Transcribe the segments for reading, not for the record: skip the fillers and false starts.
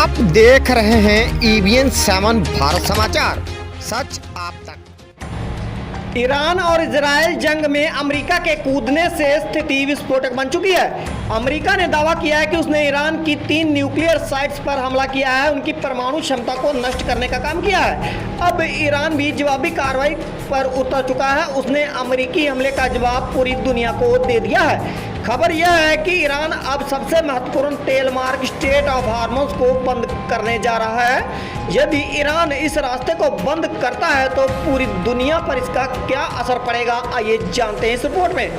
आप देख रहे हैं EBN 7 भारत समाचार, सच आप तक। ईरान और इजराइल जंग में अमेरिका के कूदने से स्थिति विस्फोटक बन चुकी है। अमेरिका ने दावा किया है कि उसने ईरान की 3 न्यूक्लियर साइट्स पर हमला किया है, उनकी परमाणु क्षमता को नष्ट करने का काम किया है। अब ईरान भी जवाबी कार्रवाई पर उतर चुका है। उसने अमेरिकी हमले का जवाब पूरी दुनिया को दे दिया है। खबर यह है कि ईरान अब सबसे महत्वपूर्ण तेल मार्ग स्ट्रेट ऑफ हार्मोज को बंद करने जा रहा है। यदि ईरान इस रास्ते को बंद करता है तो पूरी दुनिया पर इसका क्या असर पड़ेगा, आइए जानते हैं इस रिपोर्ट में।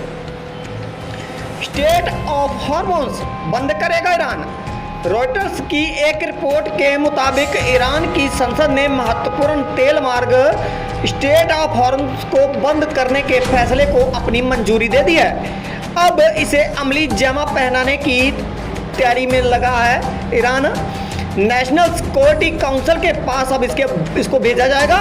स्ट्रेट ऑफ हार्मोज बंद करेगा ईरान। रॉयटर्स की एक रिपोर्ट के मुताबिक ईरान की संसद ने महत्वपूर्ण तेल मार्ग स्ट्रेट ऑफ हार्मोज को बंद करने के फैसले को अपनी मंजूरी दे दी है। अब इसे अमली जामा पहनाने की तैयारी में लगा है ईरान। नेशनल सिक्योरिटी काउंसिल के पास अब इसको भेजा जाएगा।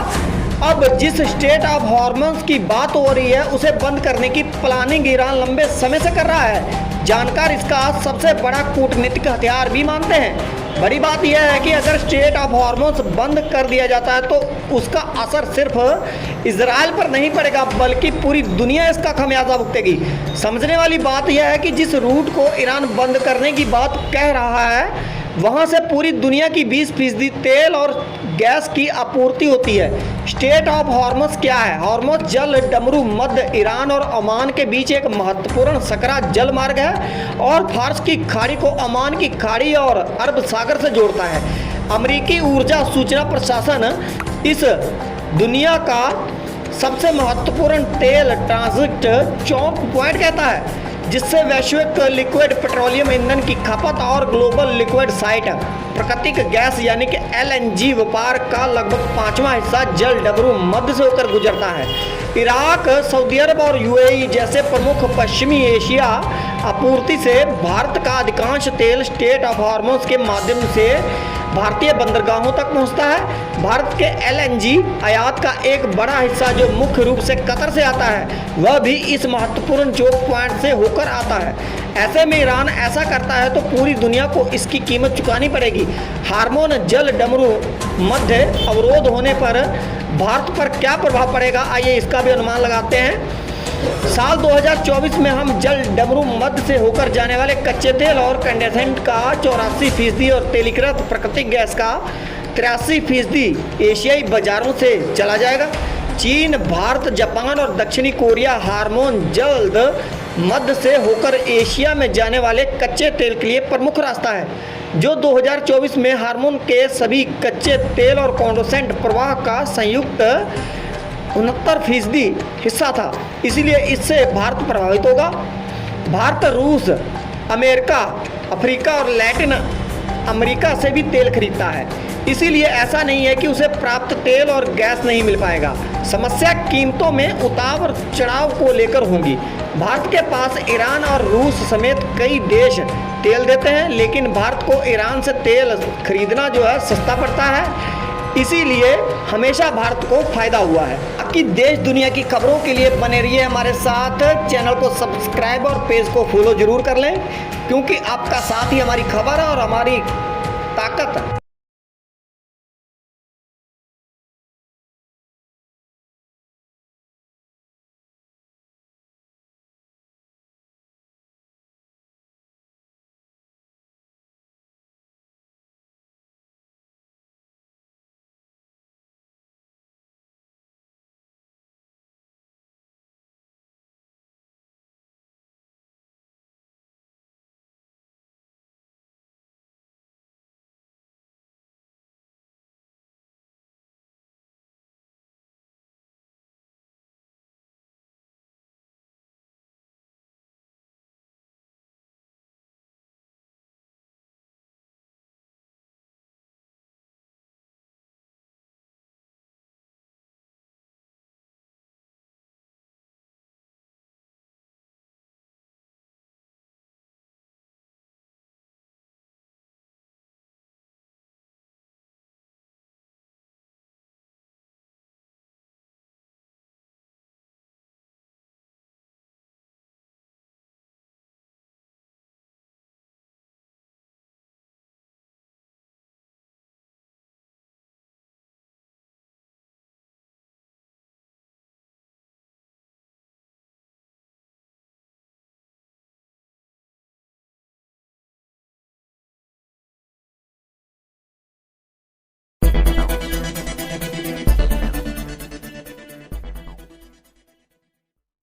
अब जिस स्ट्रेट ऑफ हार्मोज की बात हो रही है उसे बंद करने की प्लानिंग ईरान लंबे समय से कर रहा है। जानकार इसका सबसे बड़ा कूटनीतिक हथियार भी मानते हैं। बड़ी बात यह है कि अगर स्ट्रेट ऑफ हार्मोज बंद कर दिया जाता है तो उसका असर सिर्फ इजराइल पर नहीं पड़ेगा बल्कि पूरी दुनिया इसका खमियाजा भुगतेगी। समझने वाली बात यह है कि जिस रूट को ईरान बंद करने की बात कह रहा है वहां से पूरी दुनिया की 20% तेल और गैस की आपूर्ति होती है। स्ट्रेट ऑफ हार्मोज क्या है? हार्मोज जल डमरू मध्य ईरान और ओमान के बीच एक महत्वपूर्ण सकरा जल मार्ग है और फारस की खाड़ी को ओमान की खाड़ी और अरब सागर से जोड़ता है। अमेरिकी ऊर्जा सूचना प्रशासन इस दुनिया का सबसे महत्वपूर्ण तेल ट्रांजिट चौक पॉइंट कहता है, जिससे वैश्विक लिक्विड पेट्रोलियम ईंधन की खपत और ग्लोबल लिक्विड साइट प्राकृतिक गैस यानी कि LNG व्यापार का लगभग 5वां हिस्सा जल डमरू मध्य से होकर गुजरता है। इराक, सऊदी अरब और UAE जैसे प्रमुख पश्चिमी एशिया आपूर्ति से भारत का अधिकांश तेल स्ट्रेट ऑफ हार्मोज के माध्यम से भारतीय बंदरगाहों तक पहुंचता है। भारत के LNG आयात का एक बड़ा हिस्सा जो मुख्य रूप से कतर से आता है वह भी इस महत्वपूर्ण चोक पॉइंट से होकर आता है। ऐसे में ईरान ऐसा करता है तो पूरी दुनिया को इसकी कीमत चुकानी पड़ेगी। हार्मोन जल डमरू मध्य अवरोध होने पर भारत पर क्या प्रभाव पड़ेगा, आइए इसका भी अनुमान लगाते हैं। साल 2024 में हम जल डमरू मध्य से होकर जाने वाले कच्चे तेल और कंडेंसेंट का 84% और तेलीकृत प्राकृतिक गैस का 83% एशियाई बाजारों से चला जाएगा। चीन, भारत, जापान और दक्षिणी कोरिया हार्मोन जल्द मध्य से होकर एशिया में जाने वाले कच्चे तेल के लिए प्रमुख रास्ता है, जो 2024 में हार्मोन के सभी कच्चे तेल और कंडेंसेंट प्रवाह का संयुक्त 69% हिस्सा था। इसलिए इससे भारत प्रभावित होगा। भारत रूस, अमेरिका, अफ्रीका और लैटिन अमेरिका से भी तेल खरीदता है, इसीलिए ऐसा नहीं है कि उसे प्राप्त तेल और गैस नहीं मिल पाएगा। समस्या कीमतों में उतार चढ़ाव को लेकर होगी। भारत के पास ईरान और रूस समेत कई देश तेल देते हैं, लेकिन भारत को ईरान से तेल खरीदना जो है सस्ता पड़ता है, इसीलिए हमेशा भारत को फायदा हुआ है। बाकी देश दुनिया की खबरों के लिए बने रहिए हमारे साथ। चैनल को सब्सक्राइब और पेज को फॉलो जरूर कर लें, क्योंकि आपका साथ ही हमारी खबर है और हमारी ताकत है।